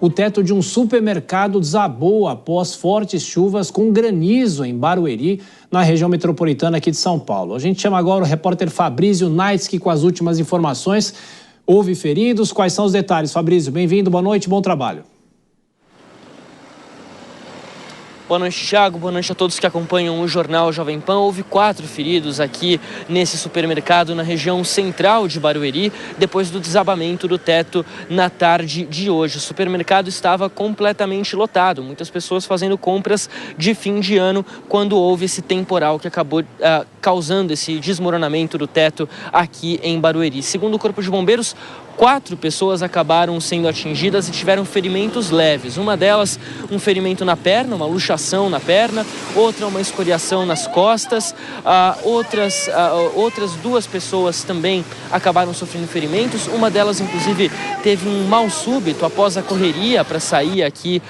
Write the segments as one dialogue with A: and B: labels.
A: O teto de um supermercado desabou após fortes chuvas com granizo em Barueri, na região metropolitana aqui de São Paulo. A gente chama agora o repórter Fabrício Naitsky com as últimas informações. Houve feridos? Quais são os detalhes? Fabrício, bem-vindo, boa noite, bom trabalho.
B: Boa noite, Thiago. Boa noite a todos que acompanham o Jornal Jovem Pan. Houve 4 feridos aqui nesse supermercado na região central de Barueri, depois do desabamento do teto na tarde de hoje. O supermercado estava completamente lotado, muitas pessoas fazendo compras de fim de ano quando houve esse temporal que acabou causando esse desmoronamento do teto aqui em Barueri. Segundo o Corpo de Bombeiros, 4 pessoas acabaram sendo atingidas e tiveram ferimentos leves. Uma delas, um ferimento na perna, uma luxação na perna, outra uma escoriação nas costas, outras 2 pessoas também acabaram sofrendo ferimentos. Uma delas, inclusive, teve um mal súbito após a correria para sair aqui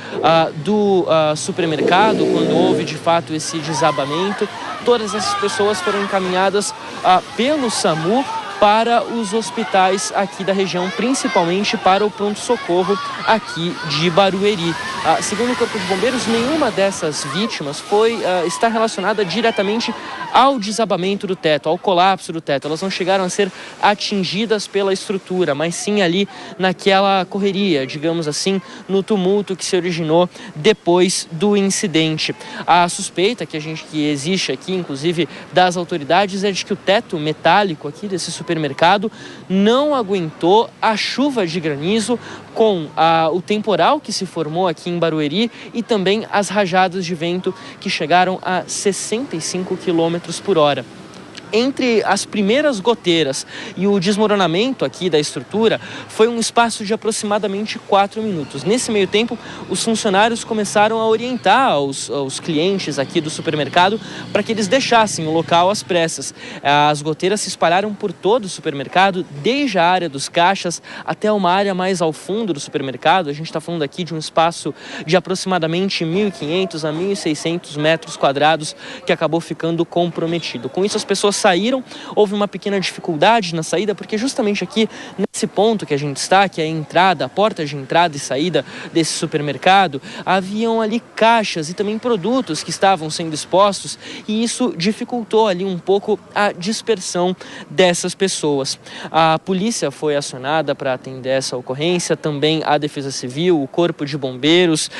B: do supermercado, quando houve, de fato, esse desabamento. Todas essas pessoas foram encaminhadas pelo SAMU para os hospitais aqui da região, principalmente para o pronto-socorro aqui de Barueri. Segundo o Corpo de Bombeiros, nenhuma dessas vítimas está relacionada diretamente ao desabamento do teto, ao colapso do teto. Elas não chegaram a ser atingidas pela estrutura, mas sim ali naquela correria, digamos assim, no tumulto que se originou depois do incidente. A suspeita que existe aqui, inclusive das autoridades, é de que o teto metálico aqui desse supermercado não aguentou a chuva de granizo com o temporal que se formou aqui em Barueri e também as rajadas de vento que chegaram a 65 km por hora. Entre as primeiras goteiras e o desmoronamento aqui da estrutura, foi um espaço de aproximadamente 4 minutos. Nesse meio tempo, os funcionários começaram a orientar os clientes aqui do supermercado para que eles deixassem o local às pressas. As goteiras se espalharam por todo o supermercado, desde a área dos caixas até uma área mais ao fundo do supermercado. A gente está falando aqui de um espaço de aproximadamente 1.500 a 1.600 metros quadrados que acabou ficando comprometido. Com isso, as pessoas saíram, houve uma pequena dificuldade na saída, porque justamente aqui nesse ponto que a gente está, que é a entrada, a porta de entrada e saída desse supermercado, haviam ali caixas e também produtos que estavam sendo expostos e isso dificultou ali um pouco a dispersão dessas pessoas. A polícia foi acionada para atender essa ocorrência, também a Defesa Civil, o Corpo de Bombeiros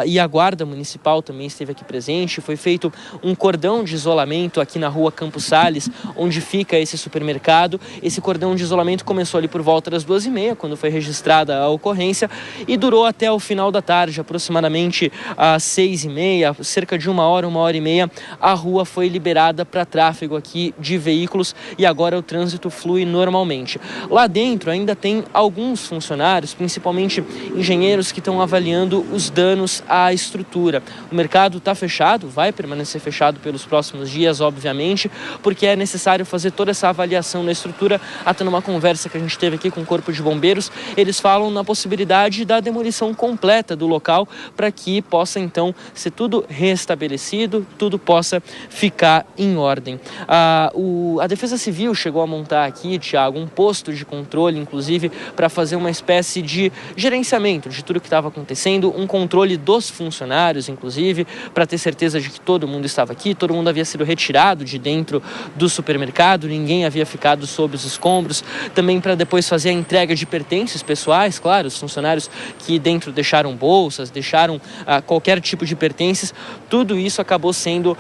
B: e a Guarda Municipal também esteve aqui presente. Foi feito um cordão de isolamento aqui na rua Campos Sales, onde fica esse supermercado. Esse cordão de isolamento começou ali por volta das 2h30, quando foi registrada a ocorrência, e durou até o final da tarde, aproximadamente às 6h30, cerca de 1h e meia, a rua foi liberada para tráfego aqui de veículos e agora o trânsito flui normalmente. Lá dentro ainda tem alguns funcionários, principalmente engenheiros, que estão avaliando os danos à estrutura. O mercado está fechado, vai permanecer fechado pelos próximos dias, obviamente, porque é necessário fazer toda essa avaliação da estrutura. Até numa conversa que a gente teve aqui com o Corpo de Bombeiros, eles falam na possibilidade da demolição completa do local para que possa então ser tudo restabelecido, tudo possa ficar em ordem. A Defesa Civil chegou a montar aqui, Thiago, um posto de controle, inclusive, para fazer uma espécie de gerenciamento de tudo que estava acontecendo, um controle dos funcionários, inclusive, para ter certeza de que todo mundo estava aqui, todo mundo havia sido retirado de dentro do supermercado, ninguém havia ficado sob os escombros, também para depois fazer a entrega de pertences pessoais, claro, os funcionários que dentro deixaram bolsas, deixaram qualquer tipo de pertences, tudo isso acabou sendo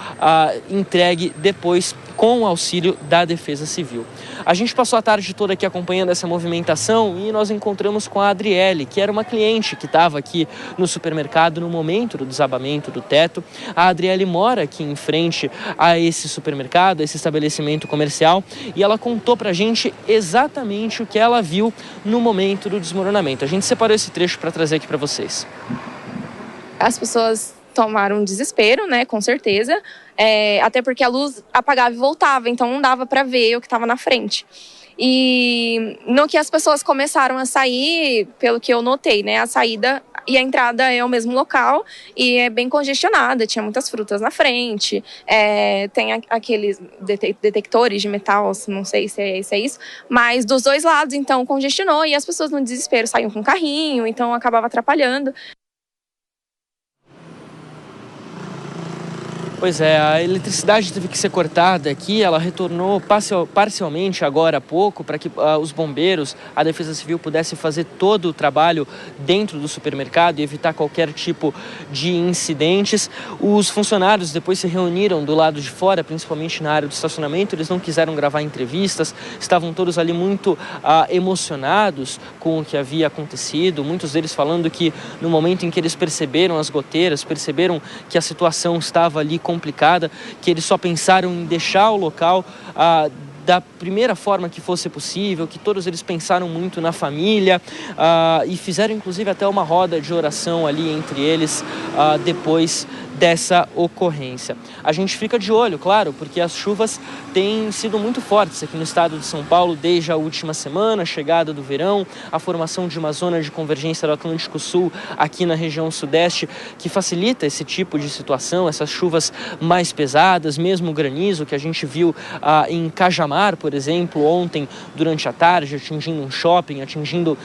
B: entregue depois com o auxílio da Defesa Civil. A gente passou a tarde toda aqui acompanhando essa movimentação e nós encontramos com a Adriele, que era uma cliente que estava aqui no supermercado no momento do desabamento do teto. A Adriele mora aqui em frente a esse supermercado, esse estabelecimento comercial, e ela contou pra gente exatamente o que ela viu no momento do desmoronamento. A gente separou esse trecho para trazer aqui para vocês.
C: As pessoas tomaram um desespero, né, com certeza, até porque a luz apagava e voltava, então não dava para ver o que estava na frente. E no que as pessoas começaram a sair, pelo que eu notei, né, a saída E a entrada é o mesmo local e é bem congestionada, tinha muitas frutas na frente, tem aqueles detectores de metal, não sei se é isso, mas dos dois lados, então, congestionou e as pessoas no desespero saíam com carrinho, então acabava atrapalhando.
B: Pois é, a eletricidade teve que ser cortada aqui, ela retornou parcialmente agora há pouco para que os bombeiros, a Defesa Civil pudesse fazer todo o trabalho dentro do supermercado e evitar qualquer tipo de incidentes. Os funcionários depois se reuniram do lado de fora, principalmente na área do estacionamento, eles não quiseram gravar entrevistas, estavam todos ali muito emocionados com o que havia acontecido, muitos deles falando que no momento em que eles perceberam as goteiras, perceberam que a situação estava ali complicada, que eles só pensaram em deixar o local da primeira forma que fosse possível, que todos eles pensaram muito na família e fizeram inclusive até uma roda de oração ali entre eles depois dessa ocorrência. A gente fica de olho, claro, porque as chuvas têm sido muito fortes aqui no estado de São Paulo desde a última semana, a chegada do verão, a formação de uma zona de convergência do Atlântico Sul aqui na região sudeste, que facilita esse tipo de situação, essas chuvas mais pesadas, mesmo o granizo que a gente viu em Cajamar, por exemplo, ontem durante a tarde, atingindo um shopping, atingindo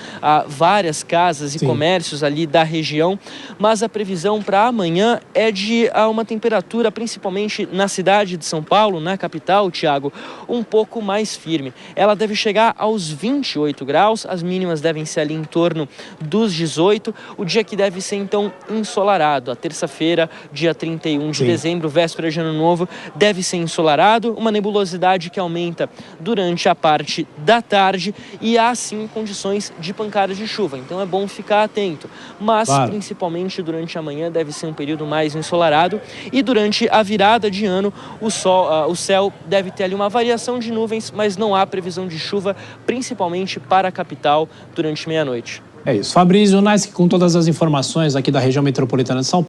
B: várias casas e comércios ali da região, mas a previsão para amanhã é de uma temperatura, principalmente na cidade de São Paulo, na capital, Tiago, um pouco mais firme. Ela deve chegar aos 28 graus, as mínimas devem ser ali em torno dos 18, o dia que deve ser então ensolarado. A terça-feira, dia 31 de dezembro, véspera de Ano Novo, deve ser ensolarado, uma nebulosidade que aumenta durante a parte da tarde e há sim condições de pancadas de chuva, então é bom ficar atento, mas principalmente durante a manhã deve ser um período mais ensolarado e durante a virada de ano o céu deve ter ali uma variação de nuvens, mas não há previsão de chuva, principalmente para a capital durante meia-noite.
A: É isso. Fabrício Naisky com todas as informações aqui da região metropolitana de São Paulo.